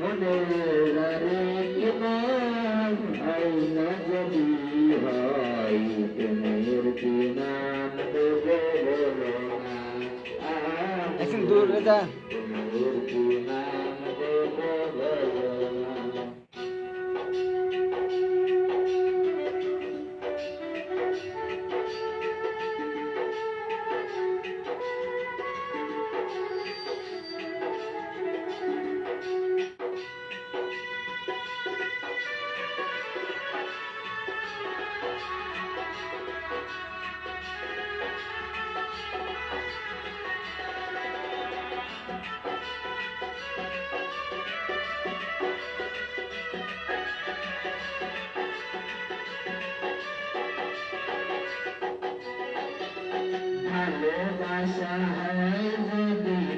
মনের ইমান আইনা যদি হয় প্রেমের কি নাম দেবে বলো না একদিন দূরে যা প্রেমের কি নাম দেবে বলো না ভালোবাসা হয় যদি